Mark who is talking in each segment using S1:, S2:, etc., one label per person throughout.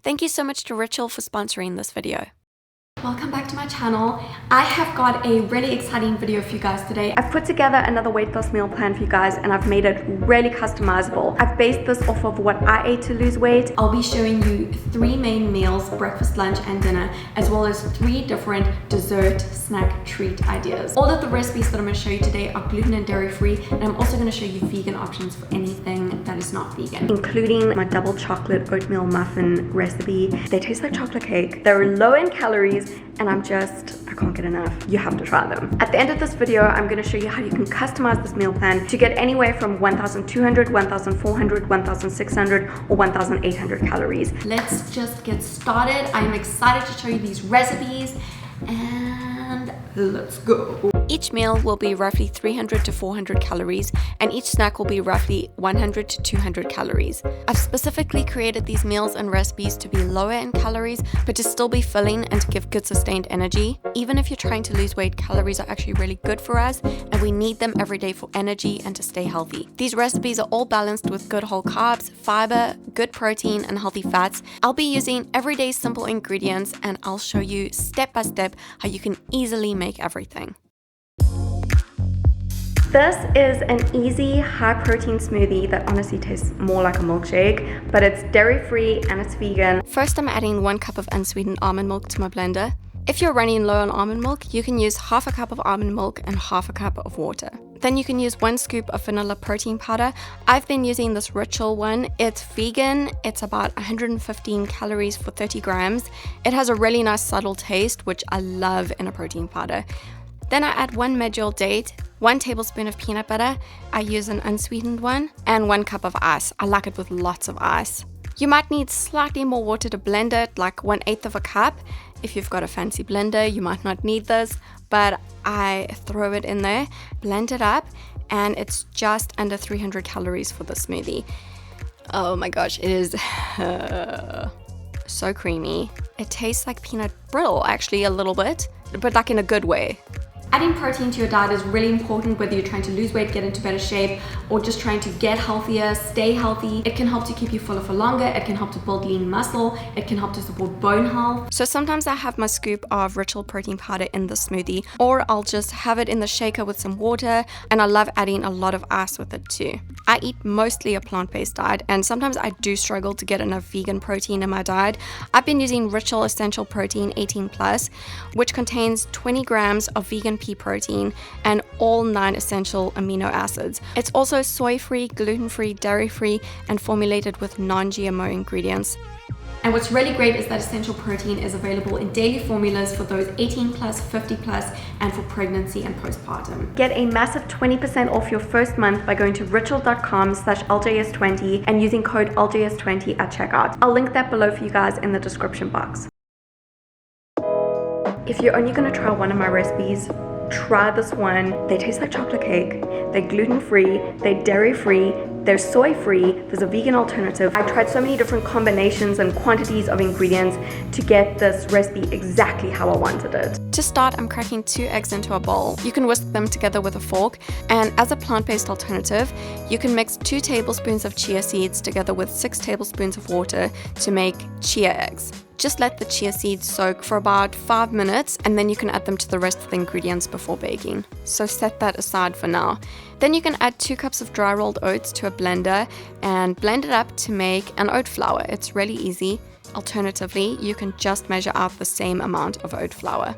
S1: Thank you so much to Ritual for sponsoring this video.
S2: Welcome back to my channel. I have got a really exciting video for you guys today. I've put together another weight loss meal plan for you guys and I've made it really customizable. I've based this off of what I ate to lose weight. I'll be showing you 3 main meals, breakfast, lunch, and dinner, as well as 3 different dessert, snack, treat ideas. All of the recipes that I'm going to show you today are gluten and dairy free, and I'm also going to show you vegan options for anything that is not vegan, including my double chocolate oatmeal muffin recipe. They taste like chocolate cake. They're low in calories, and I can't get enough. You have to try them. At the end of this video, I'm going to show you how you can customize this meal plan to get anywhere from 1,200, 1,400, 1,600, or 1,800 calories. Let's just get started. I'm excited to show you these recipes, and let's go.
S1: Each meal will be roughly 300 to 400 calories, and each snack will be roughly 100 to 200 calories. I've specifically created these meals and recipes to be lower in calories, but to still be filling and to give good sustained energy. Even if you're trying to lose weight, calories are actually really good for us, and we need them every day for energy and to stay healthy. These recipes are all balanced with good whole carbs, fiber, good protein, and healthy fats. I'll be using everyday simple ingredients, and I'll show you step by step how you can easily make everything.
S2: This is an easy, high-protein smoothie that honestly tastes more like a milkshake, but it's dairy-free and it's vegan.
S1: First, I'm adding 1 cup of unsweetened almond milk to my blender. If you're running low on almond milk, you can use half a cup of almond milk and half a cup of water. Then you can use 1 scoop of vanilla protein powder. I've been using this Ritual one. It's vegan. It's about 115 calories for 30 grams. It has a really nice subtle taste, which I love in a protein powder. Then I add 1 medjool date, 1 tablespoon of peanut butter, I use an unsweetened one, and 1 cup of ice. I like it with lots of ice. You might need slightly more water to blend it, like 1/8 of a cup. If you've got a fancy blender, you might not need this, but I throw it in there, blend it up, and it's just under 300 calories for the smoothie. Oh my gosh, it is so creamy. It tastes like peanut brittle, actually, a little bit, but like in a good way.
S2: Adding protein to your diet is really important, whether you're trying to lose weight, get into better shape, or just trying to get healthier, stay healthy. It can help to keep you fuller for longer. It can help to build lean muscle. It can help to support bone health.
S1: So sometimes I have my scoop of Ritual protein powder in the smoothie, or I'll just have it in the shaker with some water, and I love adding a lot of ice with it too. I eat mostly a plant-based diet, and sometimes I do struggle to get enough vegan protein in my diet. I've been using Ritual Essential Protein 18+, which contains 20 grams of vegan pea protein and all 9 essential amino acids. It's also soy-free, gluten-free, dairy-free, and formulated with non-GMO ingredients.
S2: And what's really great is that essential protein is available in daily formulas for those 18+, 50+, and for pregnancy and postpartum. Get a massive 20% off your first month by going to ritual.com/LJS20 and using code LJS20 at checkout. I'll link that below for you guys in the description box. If you're only going to try one of my recipes, try this one. They taste like chocolate cake. They're gluten-free, they're dairy-free, they're soy-free, there's a vegan alternative. I tried so many different combinations and quantities of ingredients to get this recipe exactly how I wanted it.
S1: To start, I'm cracking 2 eggs into a bowl. You can whisk them together with a fork, and as a plant-based alternative, you can mix 2 tablespoons of chia seeds together with 6 tablespoons of water to make chia eggs. Just let the chia seeds soak for about 5 minutes, and then you can add them to the rest of the ingredients before baking. So set that aside for now. Then you can add 2 cups of dry rolled oats to a blender and blend it up to make an oat flour. It's really easy. Alternatively, you can just measure out the same amount of oat flour.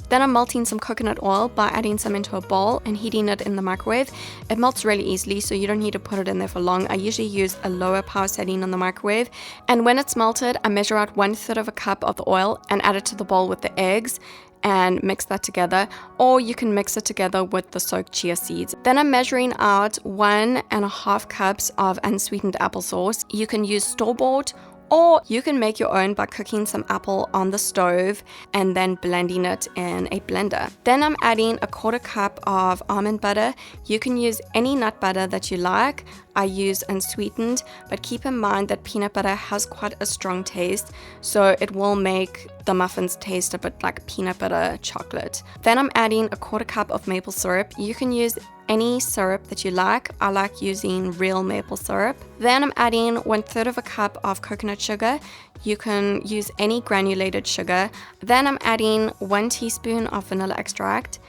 S1: Then I'm melting some coconut oil by adding some into a bowl and heating it in the microwave. It melts really easily, so you don't need to put it in there for long. I usually use a lower power setting on the microwave. And when it's melted, I measure out 1/3 of a cup of the oil and add it to the bowl with the eggs and mix that together, or you can mix it together with the soaked chia seeds. Then I'm measuring out 1.5 cups of unsweetened applesauce. You can use store-bought, or you can make your own by cooking some apple on the stove and then blending it in a blender. Then I'm adding 1/4 cup of almond butter. You can use any nut butter that you like. I use unsweetened, but keep in mind that peanut butter has quite a strong taste, so it will make the muffins taste a bit like peanut butter chocolate. Then I'm adding 1/4 cup of maple syrup. You can use any syrup that you like. I like using real maple syrup. Then I'm adding 1/3 of a cup of coconut sugar. You can use any granulated sugar. Then I'm adding 1 teaspoon of vanilla extract,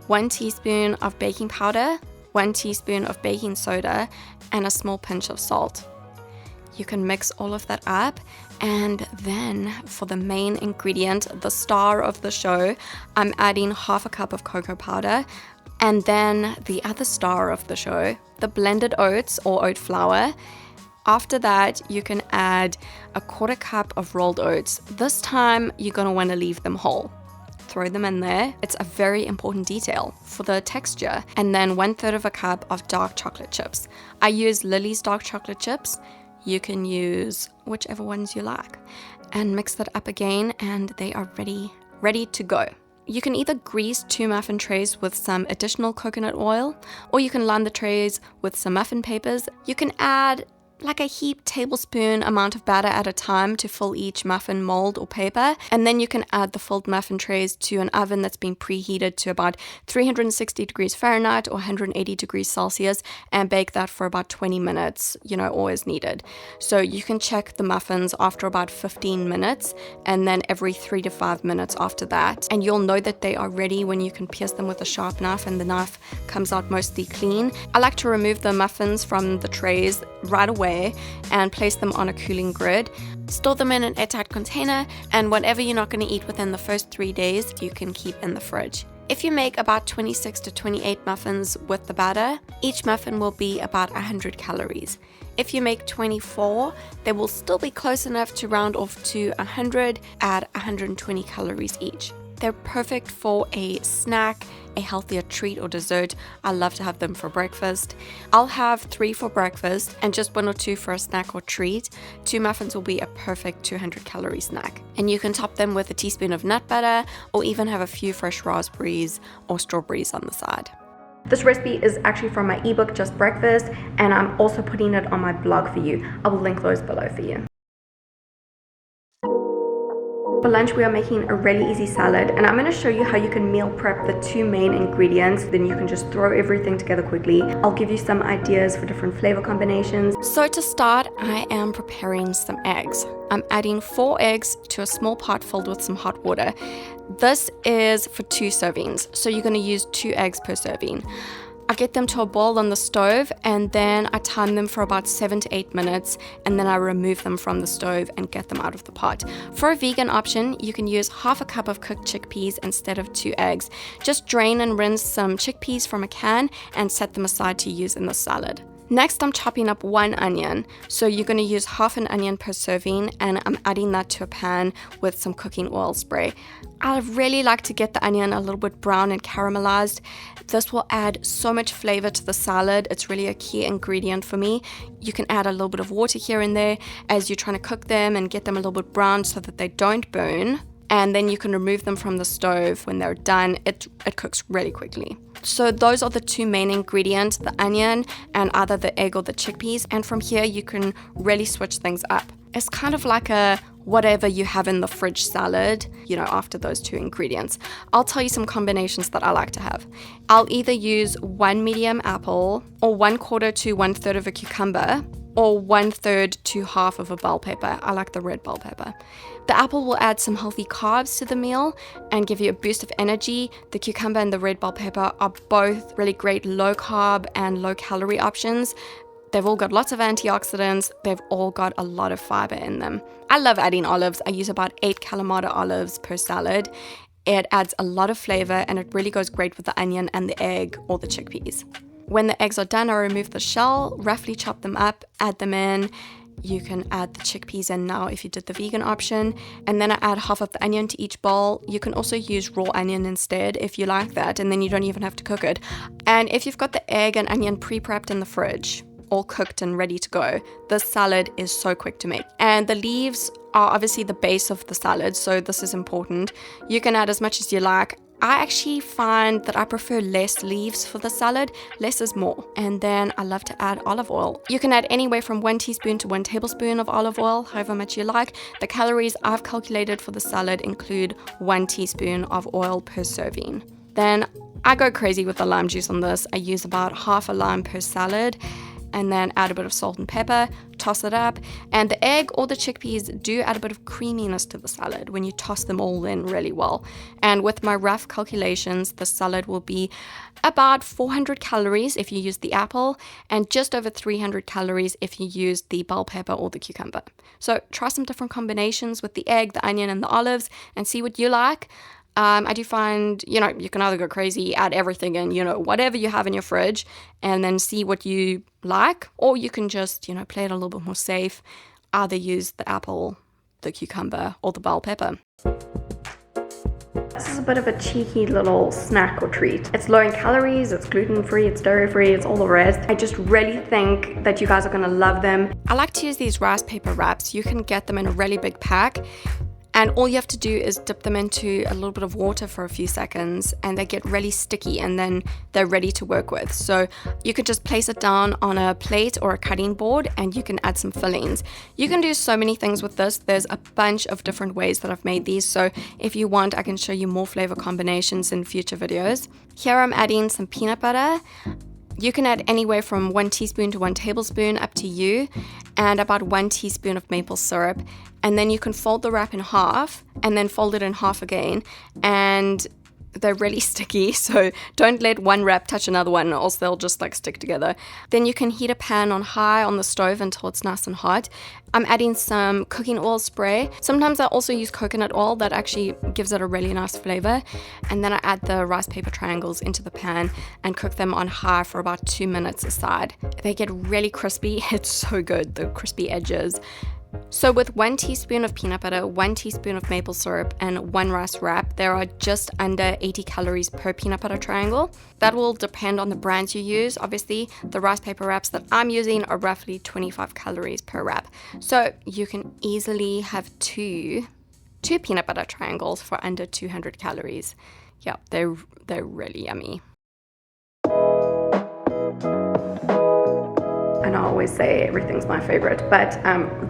S1: 1 teaspoon of baking powder, 1 teaspoon of baking soda, and a small pinch of salt. You can mix all of that up, and then for the main ingredient, the star of the show, I'm adding 1/2 cup of cocoa powder, and then the other star of the show, the blended oats or oat flour. After that, you can add 1/4 cup of rolled oats. This time, you're gonna wanna leave them whole. Throw them in there. It's a very important detail for the texture. And then 1/3 of a cup of dark chocolate chips. I use Lily's dark chocolate chips. You can use whichever ones you like. And mix that up again, and they are ready to go. You can either grease 2 muffin trays with some additional coconut oil, or you can line the trays with some muffin papers. You can add like a heaped tablespoon amount of batter at a time to fill each muffin mold or paper, and then you can add the filled muffin trays to an oven that's been preheated to about 360 degrees Fahrenheit or 180 degrees Celsius, and bake that for about 20 minutes, always needed. So you can check the muffins after about 15 minutes, and then every 3 to 5 minutes after that, and you'll know that they are ready when you can pierce them with a sharp knife and the knife comes out mostly clean. I like to remove the muffins from the trays right away and place them on a cooling grid. Store them in an airtight container, and whatever you're not going to eat within the first 3 days, you can keep in the fridge. If you make about 26 to 28 muffins with the batter, each muffin will be about 100 calories. If you make 24, they will still be close enough to round off to 100 at 120 calories each. They're perfect for a snack, a healthier treat or dessert. I love to have them for breakfast. I'll have 3 for breakfast and just 1 or 2 for a snack or treat. 2 muffins will be a perfect 200 calorie snack. And you can top them with a teaspoon of nut butter, or even have a few fresh raspberries or strawberries on the side.
S2: This recipe is actually from my ebook, Just Breakfast, and I'm also putting it on my blog for you. I will link those below for you. For lunch, we are making a really easy salad, and I'm going to show you how you can meal prep the 2 main ingredients. Then you can just throw everything together quickly. I'll give you some ideas for different flavor combinations.
S1: So to start, I am preparing some eggs. I'm adding 4 eggs to a small pot filled with some hot water. This is for 2 servings, so you're going to use 2 eggs per serving. I get them to a boil on the stove, and then I time them for about 7 to 8 minutes, and then I remove them from the stove and get them out of the pot. For a vegan option, you can use 1/2 cup of cooked chickpeas instead of 2 eggs. Just drain and rinse some chickpeas from a can and set them aside to use in the salad. Next, I'm chopping up 1 onion. So you're going to use 1/2 an onion per serving, and I'm adding that to a pan with some cooking oil spray. I really like to get the onion a little bit brown and caramelized. This will add so much flavor to the salad. It's really a key ingredient for me. You can add a little bit of water here and there as you're trying to cook them and get them a little bit brown so that they don't burn. And then you can remove them from the stove when they're done. It cooks really quickly. So those are the 2 main ingredients, the onion and either the egg or the chickpeas. And from here, you can really switch things up. It's kind of like a whatever you have in the fridge salad, after those 2 ingredients. I'll tell you some combinations that I like to have. I'll either use 1 medium apple, or 1/4 to 1/3 of a cucumber, or 1/3 to 1/2 of a bell pepper. I like the red bell pepper. The apple will add some healthy carbs to the meal and give you a boost of energy. The cucumber and the red bell pepper are both really great low carb and low calorie options. They've all got lots of antioxidants. They've all got a lot of fiber in them. I love adding olives. I use about 8 Kalamata olives per salad. It adds a lot of flavor, and it really goes great with the onion and the egg or the chickpeas. When the eggs are done, I remove the shell, roughly chop them up, add them in. You can add the chickpeas in now if you did the vegan option, and then I add 1/2 of the onion to each bowl. You can also use raw onion instead if you like that, and then you don't even have to cook it. And if you've got the egg and onion pre-prepped in the fridge, all cooked and ready to go, this salad is so quick to make. And the leaves are obviously the base of the salad, so this is important. You can add as much as you like. I actually find that I prefer less leaves for the salad. Less is more. And then I love to add olive oil. You can add anywhere from 1 teaspoon to 1 tablespoon of olive oil, however much you like. The calories I've calculated for the salad include 1 teaspoon of oil per serving. Then I go crazy with the lime juice on this. I use about half a lime per salad and then add a bit of salt and pepper, toss it up. And the egg or the chickpeas do add a bit of creaminess to the salad when you toss them all in really well. And with my rough calculations, the salad will be about 400 calories if you use the apple and just over 300 calories if you use the bell pepper or the cucumber. So try some different combinations with the egg, the onion, and the olives and see what you like. I do find, you can either go crazy, add everything in, whatever you have in your fridge, and then see what you like, or you can just, play it a little bit more safe, either use the apple, the cucumber, or the bell pepper.
S2: This is a bit of a cheeky little snack or treat. It's low in calories, it's gluten-free, it's dairy-free, it's all the rest. I just really think that you guys are gonna love them.
S1: I like to use these rice paper wraps. You can get them in a really big pack. And all you have to do is dip them into a little bit of water for a few seconds and they get really sticky and then they're ready to work with. So you could just place it down on a plate or a cutting board and you can add some fillings. You can do so many things with this. There's a bunch of different ways that I've made these. So if you want, I can show you more flavor combinations in future videos. Here I'm adding some peanut butter. You can add anywhere from 1 teaspoon to 1 tablespoon, up to you, and about 1 teaspoon of maple syrup. And then you can fold the wrap in half and then fold it in half again. And they're really sticky, so don't let one wrap touch another one or else they'll just stick together. Then you can heat a pan on high on the stove until it's nice and hot. I'm adding some cooking oil spray. Sometimes I also use coconut oil, that actually gives it a really nice flavor. And then I add the rice paper triangles into the pan and cook them on high for about 2 minutes aside. They get really crispy. It's so good, the crispy edges. So with 1 teaspoon of peanut butter, 1 teaspoon of maple syrup, and 1 rice wrap, there are just under 80 calories per peanut butter triangle. That will depend on the brands you use. Obviously, the rice paper wraps that I'm using are roughly 25 calories per wrap. So you can easily have two peanut butter triangles for under 200 calories. Yeah, they're really yummy.
S2: And I always say everything's my favorite, but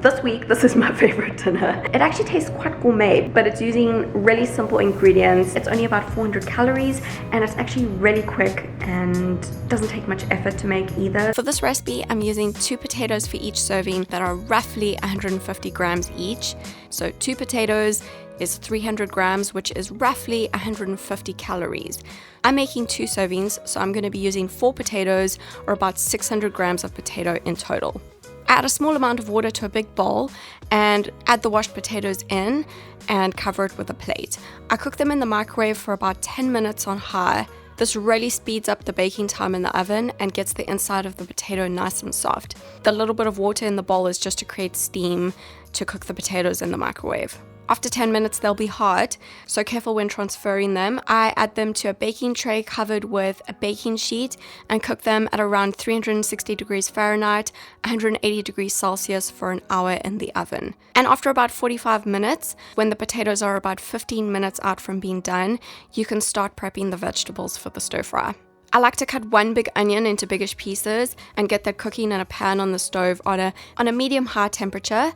S2: this week, this is my favorite dinner. It actually tastes quite gourmet, but it's using really simple ingredients. It's only about 400 calories, and it's actually really quick and doesn't take much effort to make either.
S1: For this recipe, I'm using 2 potatoes for each serving that are roughly 150 grams each. So 2 potatoes is 300 grams, which is roughly 150 calories. I'm making 2 servings, so I'm going to be using 4 potatoes, or about 600 grams of potato in total. Add a small amount of water to a big bowl and add the washed potatoes in and cover it with a plate. I cook them in the microwave for about 10 minutes on high. This really speeds up the baking time in the oven and gets the inside of the potato nice and soft. The little bit of water in the bowl is just to create steam to cook the potatoes in the microwave. After 10 minutes, they'll be hard, so careful when transferring them. I add them to a baking tray covered with a baking sheet and cook them at around 360 degrees Fahrenheit, 180 degrees Celsius for an hour in the oven. And after about 45 minutes, when the potatoes are about 15 minutes out from being done, you can start prepping the vegetables for the stir fry. I like to cut 1 big onion into biggish pieces and get that cooking in a pan on the stove on a medium-high temperature.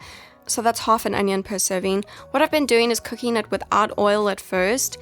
S1: So that's half an onion per serving. What I've been doing is cooking it without oil at first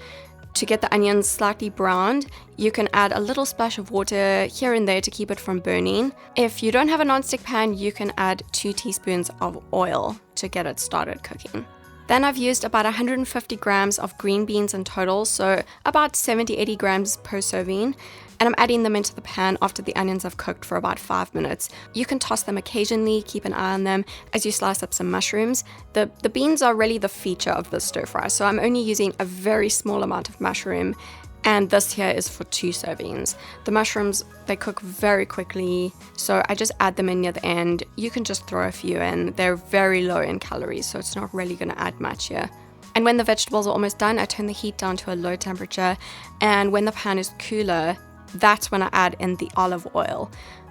S1: to get the onions slightly browned. You can add a little splash of water here and there to keep it from burning. If you don't have a nonstick pan, you can add 2 teaspoons of oil to get it started cooking. Then I've used about 150 grams of green beans in total, so about 70-80 grams per serving. And I'm adding them into the pan after the onions have cooked for about 5 minutes. You can toss them occasionally, keep an eye on them as you slice up some mushrooms. The beans are really the feature of the stir fry, so I'm only using a very small amount of mushroom, and this here is for 2 servings. The mushrooms, they cook very quickly, so I just add them in near the end. You can just throw a few in. They're very low in calories, so it's not really gonna add much here. And when the vegetables are almost done, I turn the heat down to a low temperature, and when the pan is cooler, that's when I add in the olive oil.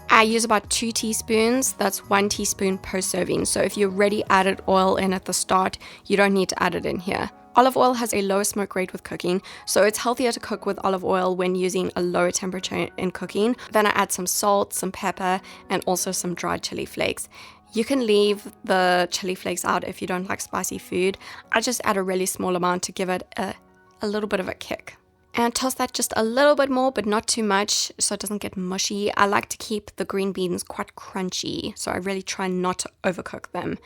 S1: I use about 2 teaspoons, that's 1 teaspoon per serving. So if you already added oil in at the start, you don't need to add it in here. Olive oil has a lower smoke rate with cooking, so it's healthier to cook with olive oil when using a lower temperature in cooking. Then I add some salt, some pepper, and also some dried chili flakes. You can leave the chili flakes out if you don't like spicy food. I just add a really small amount to give it a little bit of a kick. And toss that just a little bit more, but not too much so it doesn't get mushy. I like to keep the green beans quite crunchy, so I really try not to overcook them.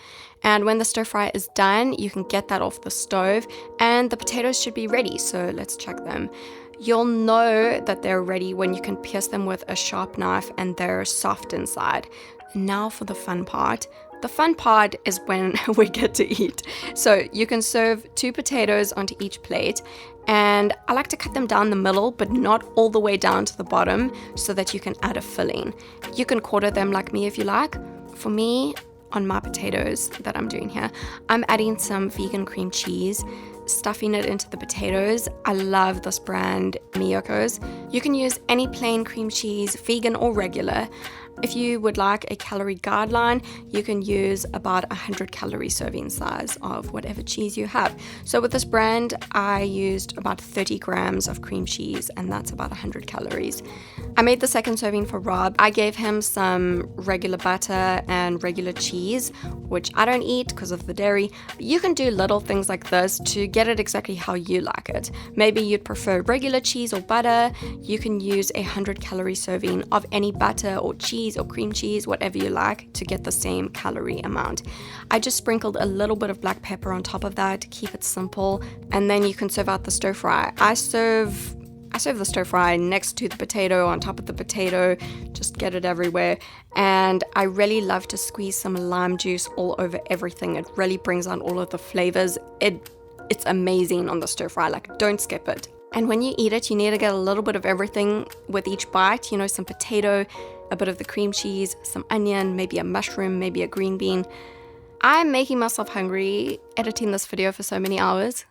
S1: And when the stir fry is done, you can get that off the stove and the potatoes should be ready, so let's check them. You'll know that they're ready when you can pierce them with a sharp knife and they're soft inside. Now for the fun part. The fun part is when we get to eat. So you can serve 2 potatoes onto each plate, and I like to cut them down the middle, but not all the way down to the bottom so that you can add a filling. You can quarter them like me if you like. For me, on my potatoes that I'm doing here, I'm adding some vegan cream cheese, stuffing it into the potatoes. I love this brand, Miyoko's. You can use any plain cream cheese, vegan or regular. If you would like a calorie guideline, you can use about 100 calorie serving size of whatever cheese you have. So with this brand, I used about 30 grams of cream cheese, and that's about 100 calories. I made the second serving for Rob. I gave him some regular butter and regular cheese, which I don't eat because of the dairy. But you can do little things like this to get it exactly how you like it. Maybe you'd prefer regular cheese or butter. You can use a 100 calorie serving of any butter or cheese or cream cheese, whatever you like, to get the same calorie amount. I just sprinkled a little bit of black pepper on top of that to keep it simple, and then you can serve out the stir fry. I serve the stir fry next to the potato, on top of the potato, just get it everywhere. And I really love to squeeze some lime juice all over everything. It really brings out all of the flavors. It's amazing on the stir fry, like don't skip it. And when you eat it, you need to get a little bit of everything with each bite, you know, some potato, a bit of the cream cheese, some onion, maybe a mushroom, maybe a green bean. I'm making myself hungry editing this video for so many hours.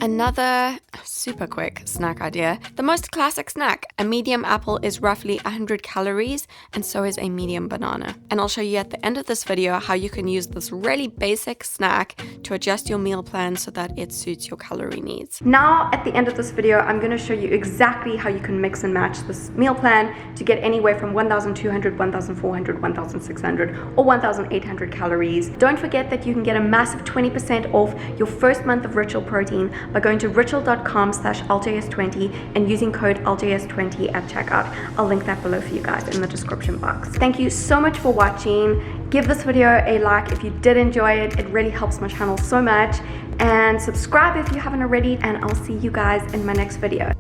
S1: Another super quick snack idea. The most classic snack. A medium apple is roughly 100 calories, and so is a medium banana. And I'll show you at the end of this video how you can use this really basic snack to adjust your meal plan so that it suits your calorie needs.
S2: Now, at the end of this video, I'm going to show you exactly how you can mix and match this meal plan to get anywhere from 1,200, 1,400, 1,600, or 1,800 calories. Don't forget that you can get a massive 20% off your first month of Ritual Protein by going to ritual.com/LJS20 and using code LJS20 at checkout. I'll link that below for you guys in the description box. Thank you so much for watching. Give this video a like if you did enjoy it. It really helps my channel so much. And subscribe if you haven't already, and I'll see you guys in my next video.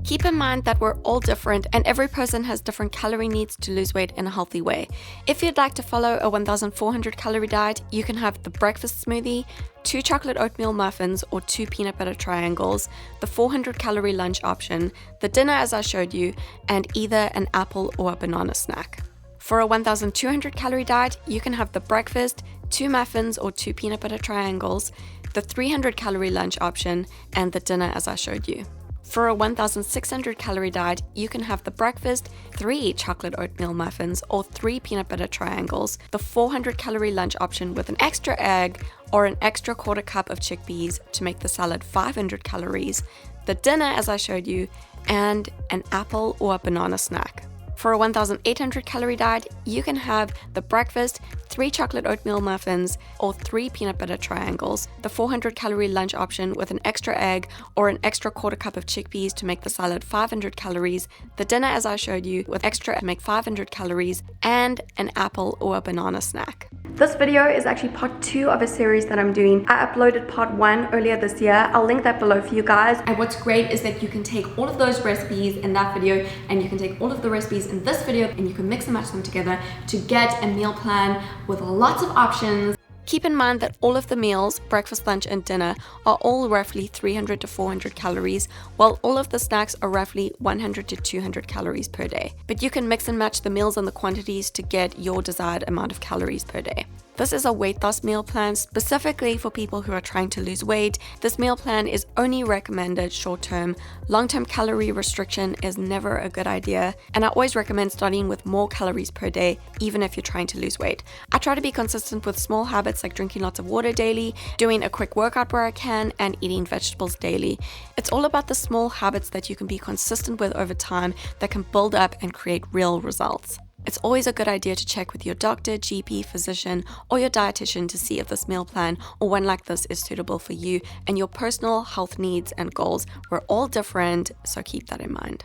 S1: Keep in mind that we're all different and every person has different calorie needs to lose weight in a healthy way. If you'd like to follow a 1,400 calorie diet, you can have the breakfast smoothie, 2 chocolate oatmeal muffins or 2 peanut butter triangles, the 400 calorie lunch option, the dinner as I showed you, and either an apple or a banana snack. For a 1,200 calorie diet, you can have the breakfast, 2 muffins or 2 peanut butter triangles, the 300 calorie lunch option, and the dinner as I showed you. For a 1,600 calorie diet, you can have the breakfast, 3 chocolate oatmeal muffins or 3 peanut butter triangles, the 400 calorie lunch option with an extra egg or an extra quarter cup of chickpeas to make the salad 500 calories, the dinner as I showed you, and an apple or a banana snack. For a 1,800 calorie diet, you can have the breakfast, 3 chocolate oatmeal muffins or 3 peanut butter triangles, the 400 calorie lunch option with an extra egg or an extra quarter cup of chickpeas to make the salad 500 calories, the dinner as I showed you with extra to make 500 calories, and an apple or a banana snack.
S2: This video is actually part 2 of a series that I'm doing. I uploaded part 1 earlier this year. I'll link that below for you guys. And what's great is that you can take all of those recipes in that video and you can take all of the recipes in this video and you can mix and match them together to get a meal plan with lots of options.
S1: Keep in mind that all of the meals, breakfast, lunch, and dinner, are all roughly 300 to 400 calories, while all of the snacks are roughly 100 to 200 calories per day. But you can mix and match the meals and the quantities to get your desired amount of calories per day. This is a weight loss meal plan specifically for people who are trying to lose weight. This meal plan is only recommended short-term. Long-term calorie restriction is never a good idea, and I always recommend starting with more calories per day, even if you're trying to lose weight. I try to be consistent with small habits like drinking lots of water daily, doing a quick workout where I can, and eating vegetables daily. It's all about the small habits that you can be consistent with over time that can build up and create real results. It's always a good idea to check with your doctor, GP, physician, or your dietitian to see if this meal plan or one like this is suitable for you and your personal health needs and goals. We're all different, so keep that in mind.